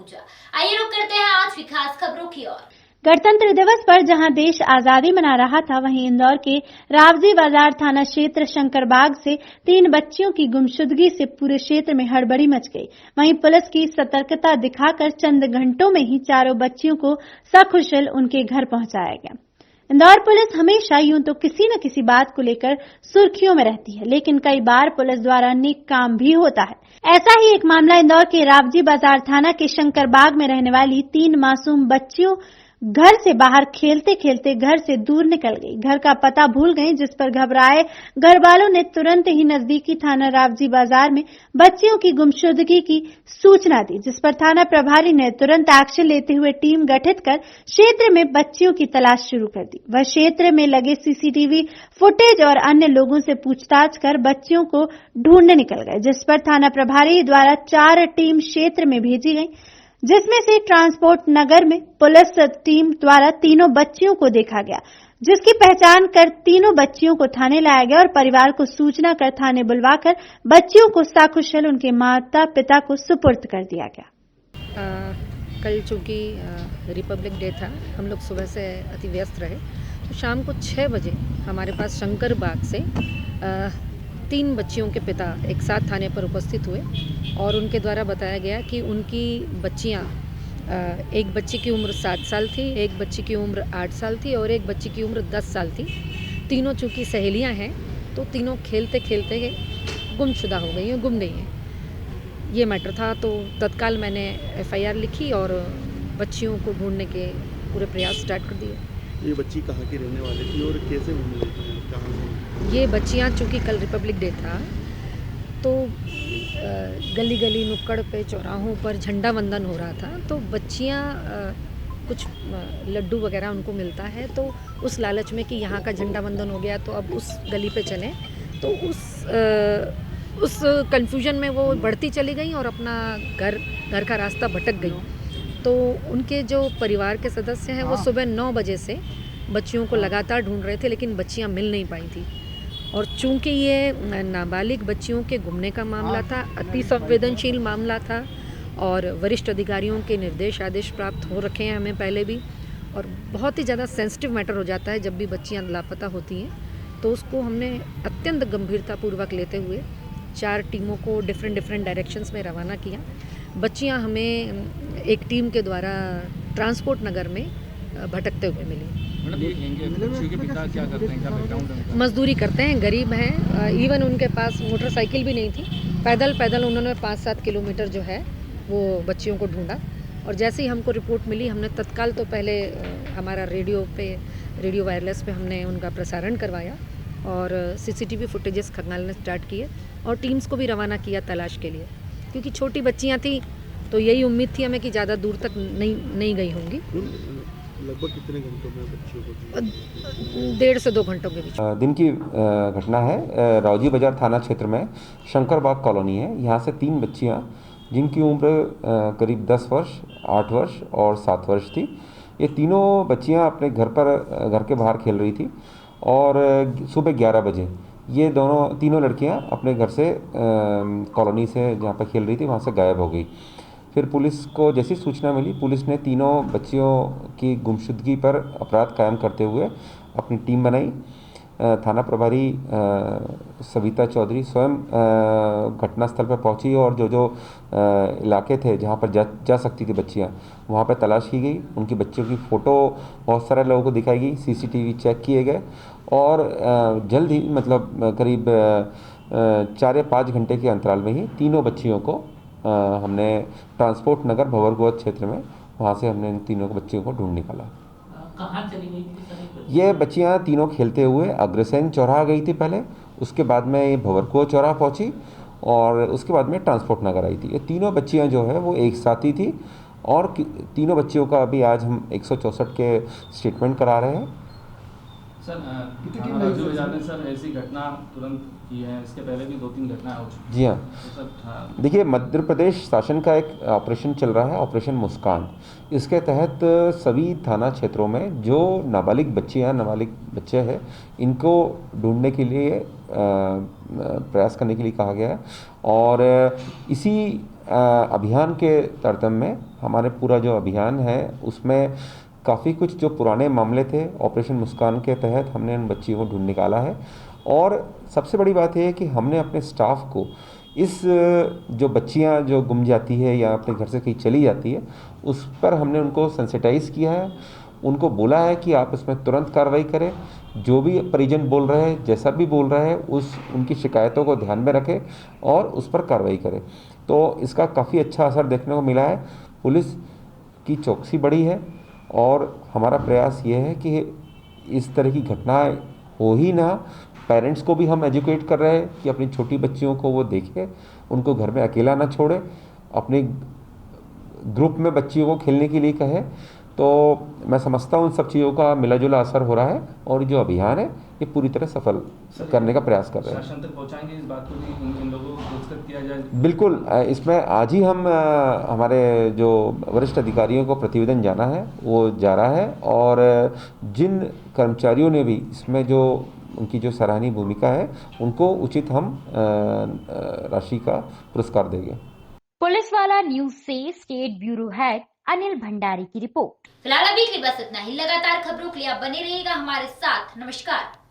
पहुंचा। आइए रुक करते हैं आज की खास खबरों की ओर। गणतंत्र दिवस पर जहां देश आजादी मना रहा था, वहीं इंदौर के रावजी बाजार थाना क्षेत्र शंकरबाग से 3 बच्चियों की गुमशुदगी से पूरे क्षेत्र में हड़बड़ी मच गई। वहीं पुलिस की सतर्कता दिखाकर चंद घंटों में ही चारों बच्चियों को सकुशल उनके घर पहुंचाया गया। इंदौर पुलिस हमेशा यूं तो किसी न किसी बात को लेकर सुर्खियों में रहती है, लेकिन कई बार पुलिस द्वारा नेक काम भी होता है। ऐसा ही एक मामला इंदौर के रावजी बाजार थाना के शंकरबाग में रहने वाली 3 मासूम बच्चियों घर से बाहर खेलते खेलते घर से दूर निकल गई। घर का पता भूल गई, जिस पर घबराए घर वालों ने तुरंत ही नजदीकी थाना रावजी बाजार में बच्चियों की गुमशुदगी की सूचना दी, जिस पर थाना प्रभारी ने तुरंत एक्शन लेते हुए टीम गठित कर क्षेत्र में बच्चियों की तलाश शुरू कर दी। वह क्षेत्र में लगे सीसीटीवी फुटेज और अन्य लोगों से पूछताछ कर बच्चियों को ढूंढने निकल गए, जिस पर थाना प्रभारी द्वारा 4 टीम क्षेत्र में भेजी गई, जिसमें से ट्रांसपोर्ट नगर में पुलिस टीम द्वारा तीनों बच्चियों को देखा गया, जिसकी पहचान कर तीनों बच्चियों को थाने लाया गया और परिवार को सूचना कर थाने बुलवाकर बच्चियों को सकुशल उनके माता पिता को सुपुर्द कर दिया गया। कल चूंकि रिपब्लिक डे था, हम लोग सुबह से अति व्यस्त रहे, तो शाम को 6 बजे हमारे पास शंकरबाग से 3 बच्चियों के पिता एक साथ थाने पर उपस्थित हुए और उनके द्वारा बताया गया कि उनकी बच्चियां, एक बच्ची की उम्र 7 साल थी, एक बच्ची की उम्र 8 साल थी और एक बच्ची की उम्र 10 साल थी। तीनों चूँकि सहेलियां हैं, तो तीनों खेलते खेलते गुमशुदा हो गई हैं, गुम गई हैं। ये मैटर था, तो तत्काल मैंने FIR लिखी और बच्चियों को ढूंढने के पूरे प्रयास स्टार्ट कर दिए। ये बच्ची कहाँ की रहने वाली थी और कैसे मिली, कहाँ से? ये बच्चियाँ चूँकि कल रिपब्लिक डे था, तो गली गली नुक्कड़ पे चौराहों पर झंडा वंदन हो रहा था, तो बच्चियाँ कुछ लड्डू वगैरह उनको मिलता है, तो उस लालच में कि यहाँ का झंडा वंदन हो गया तो अब उस गली पे चलें, तो उस कन्फ्यूजन में वो बढ़ती चली गई और अपना घर का रास्ता भटक गई। तो उनके जो परिवार के सदस्य हैं वो सुबह 9 बजे से बच्चियों को लगातार ढूंढ रहे थे, लेकिन बच्चियां मिल नहीं पाई थी। और चूंकि ये नाबालिग बच्चियों के गुमने का मामला था, अति संवेदनशील मामला था और वरिष्ठ अधिकारियों के निर्देश आदेश प्राप्त हो रखे हैं हमें पहले भी, और बहुत ही ज़्यादा सेंसिटिव मैटर हो जाता है जब भी बच्चियां लापता होती हैं, तो उसको हमने अत्यंत गंभीरतापूर्वक लेते हुए 4 टीमों को डिफरेंट डायरेक्शंस में रवाना किया। बच्चियां हमें एक टीम के द्वारा ट्रांसपोर्ट नगर में भटकते हुए मिली। बच्चियों के पिता क्या करते हैं, क्या बैकग्राउंड है उनका? मजदूरी करते हैं, गरीब हैं, इवन उनके पास मोटरसाइकिल भी नहीं थी। पैदल उन्होंने 5-7 किलोमीटर जो है वो बच्चियों को ढूंढा, और जैसे ही हमको रिपोर्ट मिली हमने तत्काल तो पहले हमारा रेडियो वायरलेस पे हमने उनका प्रसारण करवाया और CCTV फुटेजेस खंगालने स्टार्ट किए और टीम्स को भी रवाना किया तलाश के लिए, क्योंकि छोटी बच्चियां थी तो यही उम्मीद थी हमें कि ज़्यादा दूर तक नहीं गई होंगी। लगभग कितने घंटों में बच्चियों को? 1.5 से 2 घंटों के बीच। दिन की घटना है। रावजी बाजार थाना क्षेत्र में शंकरबाग कॉलोनी है। यहाँ से 3 बच्चियाँ जिनकी उम्र करीब 10 वर्ष, 8 वर्ष और 7 वर्ष थी, ये तीनों बच्चियाँ अपने घर के बाहर खेल रही थी और सुबह 11 बजे ये तीनों लड़कियाँ अपने घर से कॉलोनी से जहाँ पर खेल रही थी वहाँ से गायब हो गई। फिर पुलिस को जैसी सूचना मिली, पुलिस ने तीनों बच्चियों की गुमशुदगी पर अपराध कायम करते हुए अपनी टीम बनाई। थाना प्रभारी सविता चौधरी स्वयं घटनास्थल पर पहुंची और जो इलाके थे जहां पर जा सकती थी बच्चियां, वहां पर तलाश की गई। उनकी बच्चियों की फ़ोटो बहुत सारे लोगों को दिखाई गई, CCTV चेक किए गए और जल्द ही मतलब करीब 4 या 5 घंटे के अंतराल में ही तीनों बच्चियों को हमने ट्रांसपोर्ट नगर भंवरगोद क्षेत्र में, वहाँ से हमने इन तीनों बच्चियों को ढूंढ निकाला। कहाँ चली गई थी? ये बच्चियाँ तीनों खेलते हुए अग्रसेन चौराहा गई थी पहले, उसके बाद में ये भंवरगोद चौराहा पहुँची और उसके बाद में ट्रांसपोर्ट नगर आई थी। ये तीनों बच्चियाँ जो है वो एक साथ ही थी और तीनों बच्चियों का अभी आज हम 164 के स्टेटमेंट करा रहे हैं। सर रावजी बाजार ने सर ऐसी घटना तुरंत की है, इसके पहले भी 2-3 घटनाएं हो चुकी हैं। जी हाँ, तो सर देखिए मध्य प्रदेश शासन का एक ऑपरेशन चल रहा है, ऑपरेशन मुस्कान। इसके तहत सभी थाना क्षेत्रों में जो नाबालिग बच्चे हैं इनको ढूंढने के लिए प्रयास करने के लिए कहा गया है और इसी अभियान के तारतम्य में हमारे पूरा जो अभियान है उसमें काफ़ी कुछ जो पुराने मामले थे ऑपरेशन मुस्कान के तहत हमने उन बच्चियों को ढूंढ निकाला है। और सबसे बड़ी बात यह है कि हमने अपने स्टाफ को इस जो बच्चियां जो गुम जाती है या अपने घर से कहीं चली जाती है उस पर हमने उनको सेंसिटाइज़ किया है, उनको बोला है कि आप इसमें तुरंत कार्रवाई करें, जो भी परिजन बोल रहे हैं जैसा भी बोल रहे हैं उनकी शिकायतों को ध्यान में रखें और उस पर कार्रवाई करें। तो इसका काफ़ी अच्छा असर देखने को मिला है। पुलिस की चौकसी बढ़ी है और हमारा प्रयास ये है कि इस तरह की घटनाएं हो ही ना। पेरेंट्स को भी हम एजुकेट कर रहे हैं कि अपनी छोटी बच्चियों को वो देखें, उनको घर में अकेला ना छोड़े, अपने ग्रुप में बच्चियों को खेलने के लिए कहे। तो मैं समझता हूँ उन सब चीज़ों का मिला जुला असर हो रहा है और जो अभियान है ये पूरी तरह सफल करने का प्रयास कर रहे हैं। शासन तक पहुँचाएंगे इस बात को कि इन लोगों को पुरस्कृत किया जाए? बिल्कुल, इसमें आज ही हम हमारे जो वरिष्ठ अधिकारियों को प्रतिवेदन जाना है वो जा रहा है और जिन कर्मचारियों ने भी इसमें जो उनकी जो सराहनीय भूमिका है उनको उचित हम राशि का पुरस्कार देंगे। पुलिस वाला न्यूज से state bureau head Anil Bhandari की रिपोर्ट। फिलहाल अभी के लिए बस इतना ही। लगातार खबरों के लिए आप बने रहिएगा हमारे साथ। नमस्कार।